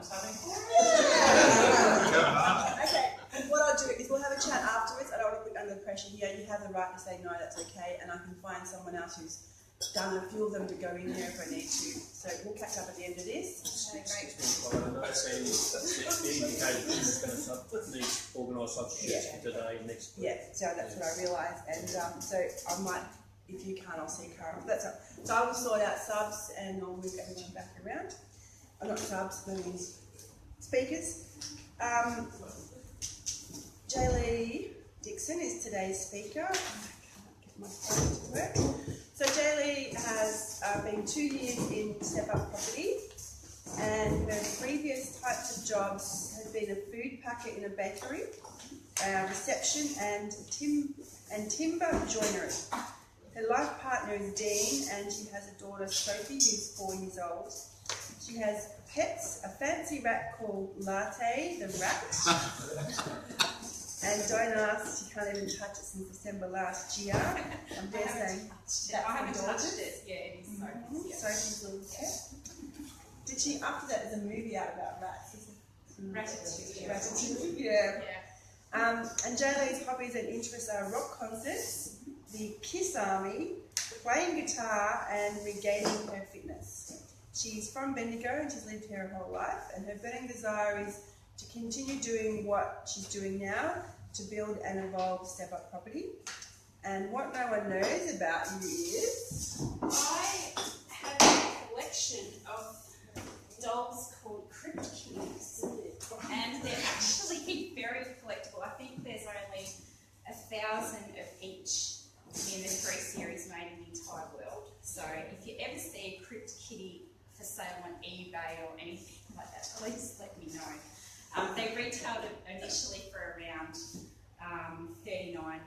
was having. Okay, what I'll do is we'll have a chat afterwards. I don't want to put you under pressure here. You have the right to say no, that's okay, and I can find someone else who's done a few of them to go in there if I need to. So we'll catch up at the end of this. Okay, great. That's the indicated he's going to organise substitutes for today and next week. Yeah, so that's what I realised, and so I might, if you can't, I'll see Cara. That's up. So I will sort out subs and I'll move everyone back around. Not subs, I mean speakers. Jaylee Dixon is today's speaker. I can't get my phone to work. So Jaylee has been 2 years in Step Up Property, and her previous types of jobs have been a food packer in a bakery, reception, and timber joinery. Her life partner is Dean, and she has a daughter, Sophie, who's 4 years old. She has pets, a fancy rat called Latte, the rat. And don't ask, she can't even touch it since December last year. I'm dare saying I haven't touched it. Yeah, it is Sophie's. Yeah. Sophie's little cat. Did she, after that, there's a movie out about rats, isn't it? Ratatouille. Ratatouille, yeah. Yeah. And Jaylee's hobbies and interests are rock concerts, the Kiss Army, playing guitar, and regaining her fitness. She's from Bendigo and she's lived here her whole life, and her burning desire is to continue doing what she's doing now, to build and evolve Step Up Property. And what no one knows about you is... I have a collection of dolls called Crypt Kitties, and they're actually very collectible. I think there's only 1,000 of each in the 3 series made in the entire world. So if you ever see a Crypt Kitty for sale on eBay or anything like that, please let me know. They retailed it initially for around $39.99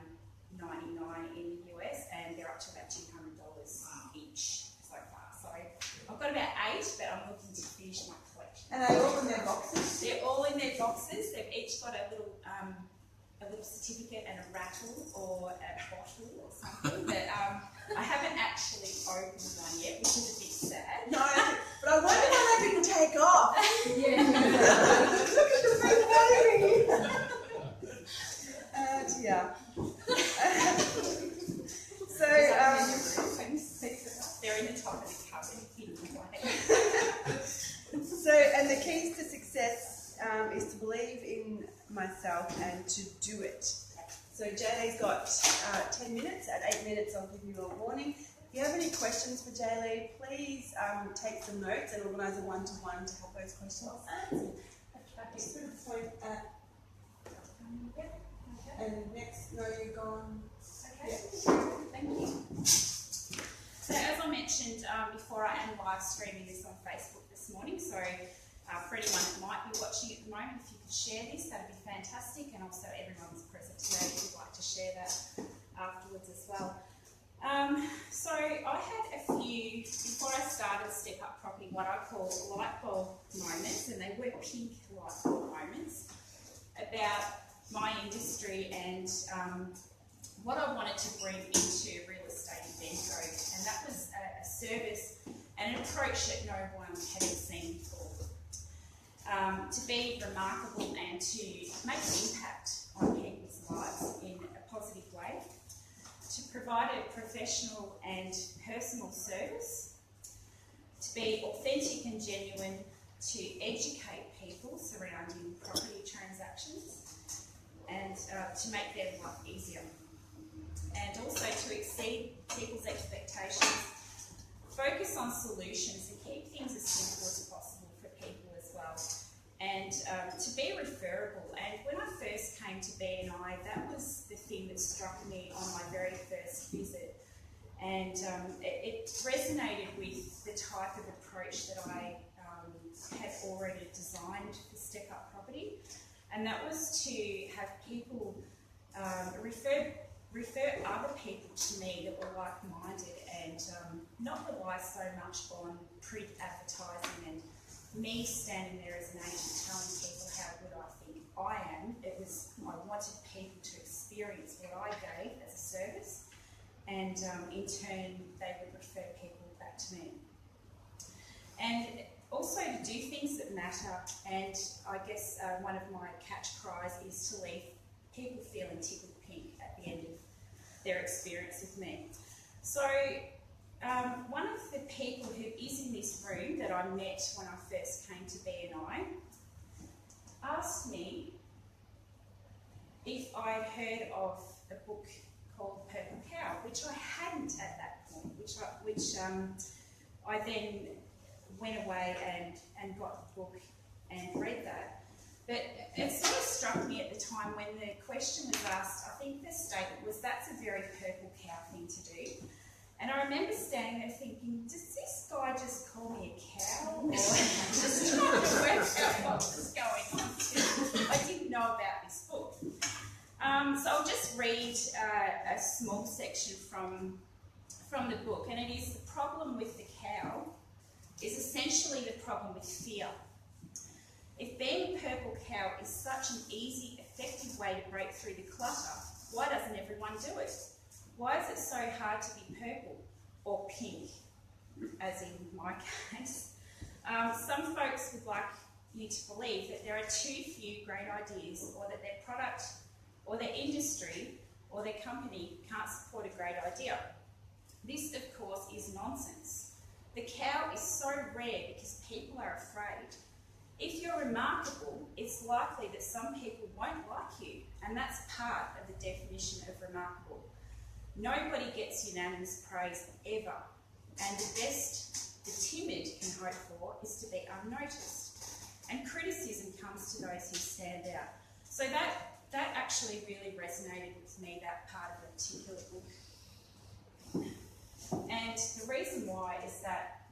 in the US, and they're up to about $200 each so far. So I've got about 8, but I'm looking to finish my collection. And they're all in their boxes? They're all in their boxes. They've each got a little certificate and a rattle or a bottle or something. But I haven't actually opened one yet, which is a bit sad. No, but I wonder why they didn't take off. Yeah. Look at the big baby. Yeah. So, they're in the top of the cupboard, hidden away. So, and the keys to success is to believe in myself and to do it. So Jaylee's got 10 minutes. At 8 minutes, I'll give you a warning. If you have any questions for Jaylee, please take some notes and organise a one-to-one to have those questions answered. Just put a point at, and next, no, you're gone. Okay, Yeah. thank you. So as I mentioned before, I am live streaming this on Facebook this morning, so for anyone that might be watching at the moment, if you could share this, that would be fantastic, and also everyone's present today if you'd like to share that afterwards as well. So I had a few, before I started Step Up Property, what I call light bulb moments, and they were pink light bulb moments, about my industry and what I wanted to bring into real estate in Bendigo, and that was a service and an approach that no one had seen before. To be remarkable and to make an impact on people's lives in a positive way, to provide a professional and personal service, to be authentic and genuine, to educate people surrounding property transactions, and to make their life easier, and also to exceed people's expectations, focus on solutions and keep things as simple as possible for people as well, and to be referable. And when I first came to BNI, that was the thing that struck me on my very first visit, and it resonated with the type of approach that I had already designed for Step Up Property, and that was to have people refer other people to me that were like-minded, and not rely so much on print advertising and me standing there as an agent telling people how good I think I am. It was, I wanted people to experience what I gave as a service, and in turn they would refer people back to me. And also to do things that matter matter, and I guess one of my catch cries is to leave people feeling tickled pink at the end of their experience with me. So one of the people who is in this room that I met when I first came to BNI asked me if I'd heard of a book called Purple Cow, which I hadn't at that point, which I then went away and got the book and read that. But it sort of struck me at the time when the question was asked, I think the statement was, that's a very purple cow thing to do. And I remember standing there thinking, does this guy just call me a cow? Or just trying to work out what was going on. I didn't know about this book. So I'll just read a small section from the book, and it is the problem with the cow is essentially the problem with fear. If being a purple cow is such an easy, effective way to break through the clutter, why doesn't everyone do it? Why is it so hard to be purple or pink, as in my case? Some folks would like you to believe that there are too few great ideas, or that their product or their industry or their company can't support a great idea. This, of course, is nonsense. The cow is so rare because people are afraid. If you're remarkable, it's likely that some people won't like you, and that's part of the definition of remarkable. Nobody gets unanimous praise ever, and the best the timid can hope for is to be unnoticed. And criticism comes to those who stand out. So that actually really resonated with me, that part of the particular book. And the reason why is that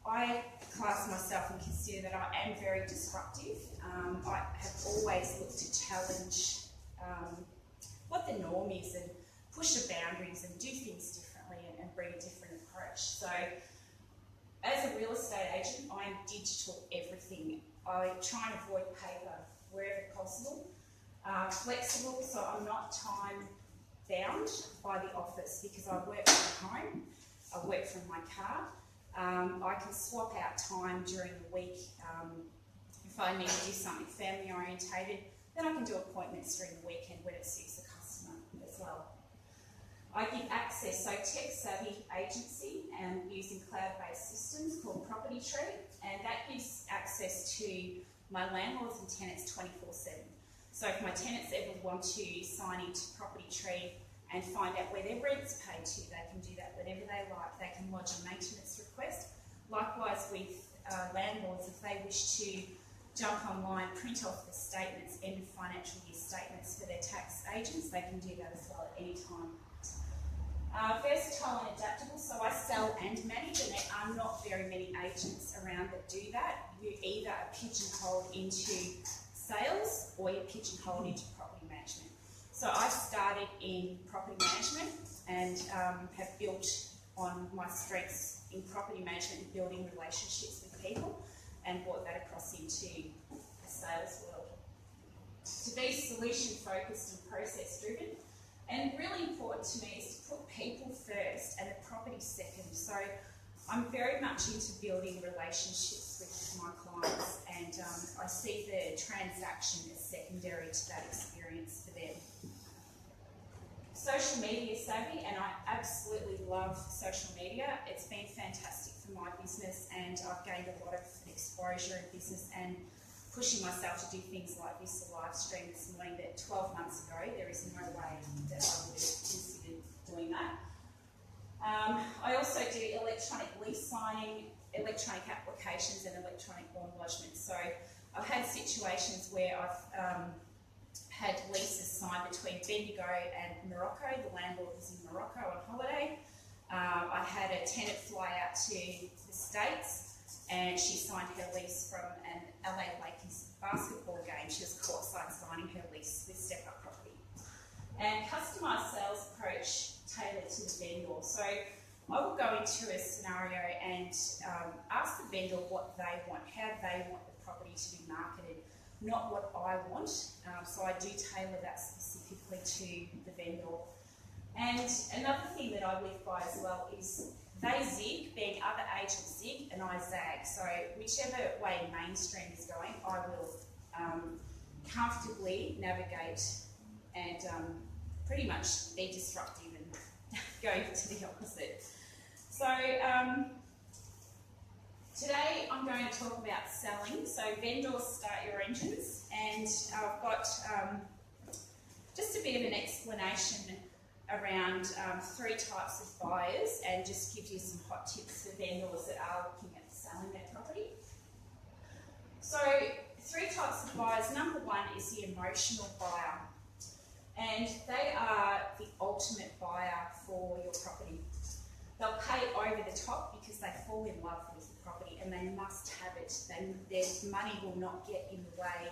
I class myself and consider that I am very disruptive. I have always looked to challenge what the norm is and push the boundaries and do things differently and bring a different approach. So as a real estate agent, I am digital everything. I try and avoid paper wherever possible. Flexible, so I'm not time bound by the office because I work from home, I work from my car. I can swap out time during the week. If I need to do something family orientated, then I can do appointments during the weekend when it suits the customer as well. I give access, so tech savvy agency and using cloud-based systems called Property Tree, and that gives access to my landlords and tenants 24/7. So if my tenants ever want to sign into Property Tree and find out where their rent's paid to, they can do that whenever they like. They can lodge a maintenance request. Likewise with landlords, if they wish to jump online, print off the statements, end of financial year statements for their tax agents, they can do that as well at any time. Versatile and adaptable, so I sell and manage, and there are not very many agents around that do that. You either are pigeonholed into sales or you're pigeonholed into property management. So I started in property management and have built on my strengths in property management and building relationships with people, and brought that across into the sales world. To be solution focused and process driven, and really important to me is to put people first and the property second. So I'm very much into building relationships with my clients, and I see the transaction as secondary to that experience for them. Social media savvy, and I absolutely love social media. It's been fantastic for my business, and I've gained a lot of exposure in business and pushing myself to do things like this live stream this morning that 12 months ago there is no way that I would have considered doing that. I also do electronic lease signing, electronic applications and electronic bond lodgement. So I've had situations where I've had leases signed between Bendigo and Morocco. The landlord was in Morocco on holiday. I had a tenant fly out to the States, and she signed her lease from an LA Lakers basketball game. She was courtside signing her lease with Step Up Property. And customised sales approach tailored to the vendor. So I will go into a scenario and ask the vendor what they want, how they want the property to be marketed, not what I want. So I do tailor that specifically to the vendor. And another thing that I live by as well is they zig, being other agents zig, and I zag. So whichever way mainstream is going, I will comfortably navigate and pretty much be disruptive and go to the opposite. So today I'm going to talk about selling. So vendors start your engines, and I've got just a bit of an explanation around 3 types of buyers, and just give you some hot tips for vendors that are looking at selling their property. So 3 types of buyers. Number 1 is the emotional buyer, and they are the ultimate buyer for your property. They'll pay over the top because they fall in love with the property and they must have it. Their money will not get in the way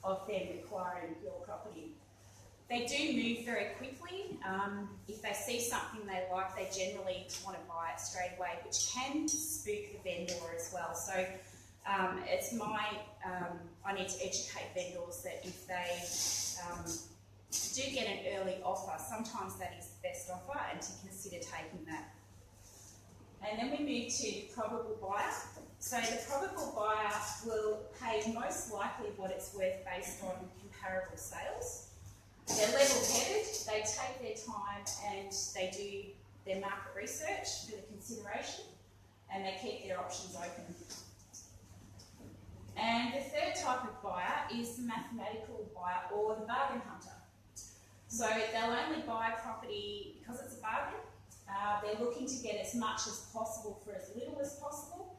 of them acquiring your property. They do move very quickly. If they see something they like, they generally want to buy it straight away, which can spook the vendor as well. So it's I need to educate vendors that if they do get an early offer, sometimes that is the best offer, and to consider taking that. And then we move to the probable buyer. So the probable buyer will pay most likely what it's worth based on comparable sales. They're level-headed, they take their time and they do their market research for the consideration, and they keep their options open. And the 3rd type of buyer is the mathematical buyer or the bargain hunter. So they'll only buy a property because it's a bargain. They're looking to get as much as possible for as little as possible,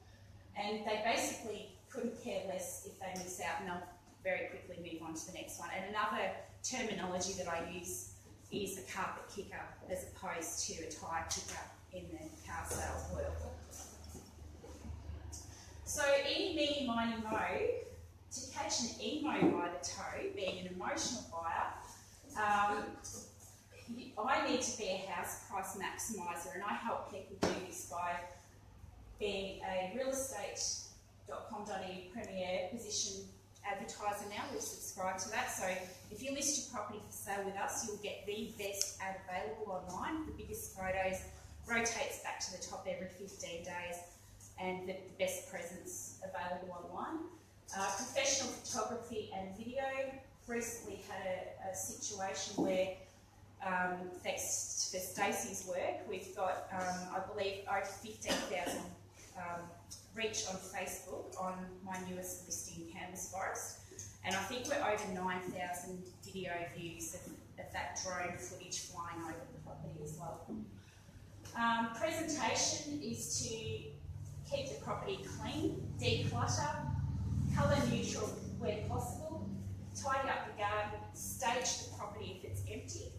and they basically couldn't care less if they miss out, and they'll very quickly move on to the next one. And another terminology that I use is a carpet kicker as opposed to a tyre kicker in the car sales world. So eeny, meeny, miny, mo, to catch an emo by the toe, being an emotional buyer, I need to be a house price maximiser, and I help people do this by being a realestate.com.au premier position advertiser now. We've subscribed to that. So if you list your property for sale with us, you'll get the best ad available online, the biggest photos, rotates back to the top every 15 days, and the best presence available online. Professional photography and video. Recently had a situation where, thanks to Stacey's work, we've got, I believe, over 15,000 reach on Facebook on my newest listing, Canvas Forest, and I think we're over 9,000 video views of that drone footage flying over the property as well. Presentation is to keep the property clean, declutter, colour neutral where possible, tidy up the garden, stage the property if it's empty,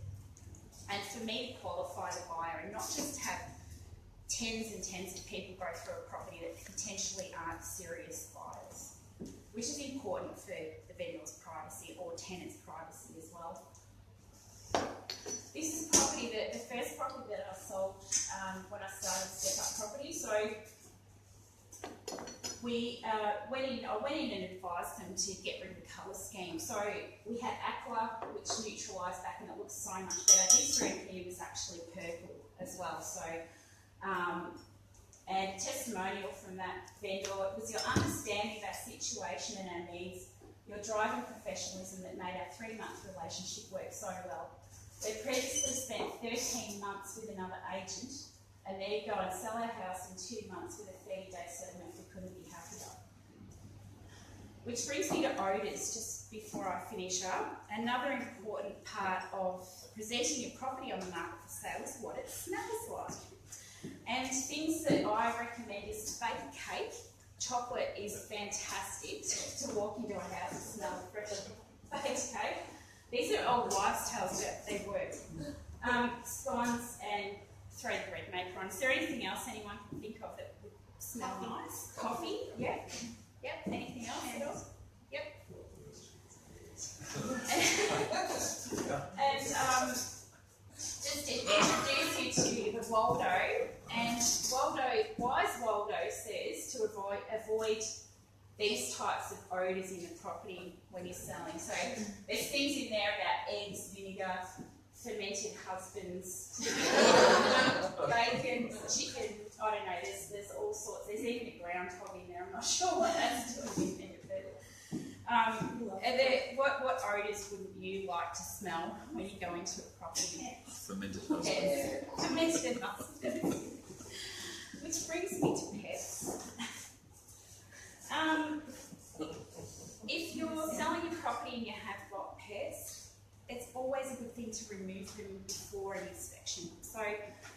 and for me to qualify the buyer and not just have tens and tens of people go through a property that potentially aren't serious buyers, which is important for the vendor's privacy or tenant's privacy as well. This is property the first property that I sold when I started Step Up Property. So I went in and advised them to get rid of the colour scheme. So we had aqua, which neutralised back, and it looks so much better. This room here was actually purple as well. So and testimonial from that vendor, it was your understanding of our situation and our needs, your drive and professionalism that made our 3-month relationship work so well. They previously spent 13 months with another agent, and they'd go and sell our house in 2 months with a 30-day settlement. We couldn't be happier. Which brings me to odours, just before I finish up. Another important part of presenting your property on the market for sale is what it smells like. And things that I recommend is to bake a cake. Chocolate is fantastic to walk into a house and smell fresh baked cake. These are old wives' tales, but they work. Scones and throw the bread maker on. Is there anything else anyone can think of that would smell nice? Coffee? Yep. Yep. Anything else at all? Yep. And just to introduce you to the Waldo, and wise Waldo says to avoid these types of odours in the property when you're selling. So there's things in there about eggs, vinegar, fermented husbands, bacon, chicken, I don't know, there's all sorts. There's even a groundhog in there, I'm not sure what that's doing in there. But what odours wouldn't you like to smell when you go into a property? Fermented husband. Pets. Fermented husbands. Which brings me to pets. If you're selling a property and you have got pets, it's always a good thing to remove them before an inspection. So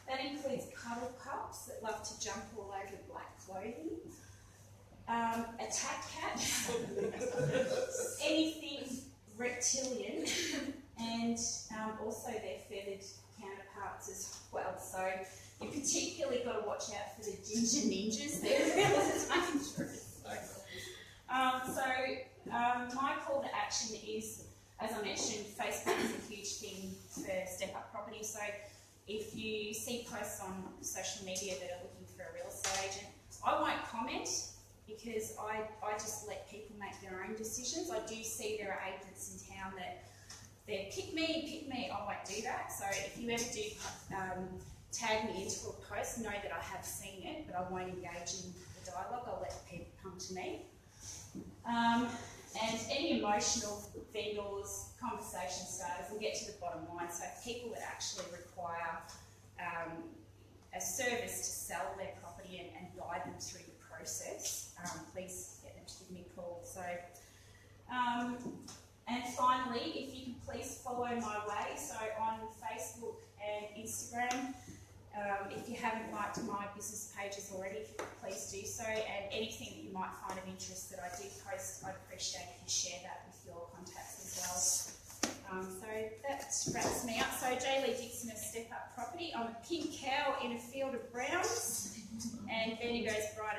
that includes cuddle pups that love to jump all over black clothing, attack cats, anything reptilian, and also their feathered counterparts as well. So you particularly got to watch out for the ginger ninjas. They're really dangerous. My call to action is, as I mentioned, Facebook is a huge thing for Step Up Property. So if you see posts on social media that are looking for a real estate agent, I won't comment because I just let people make their own decisions. I do see there are agents in town that they're pick me, I won't do that. So if you ever do tag me into a post, know that I have seen it, but I won't engage in the dialogue. I'll let people come to me. And any emotional vendors, conversation starters, we'll get to the bottom line. So people that actually require a service to sell their property and guide them through the process, please get them to give me a call. So, and finally, if you can please follow my way, so on Facebook and Instagram. If you haven't liked my business pages already, if you could please do so, and anything that you might find of interest that I do post, I'd appreciate if you share that with your contacts as well. So that wraps me up. So J. Lee Dixon of Step Up Property. I'm a pink cow in a field of browns, and Bendigo's bright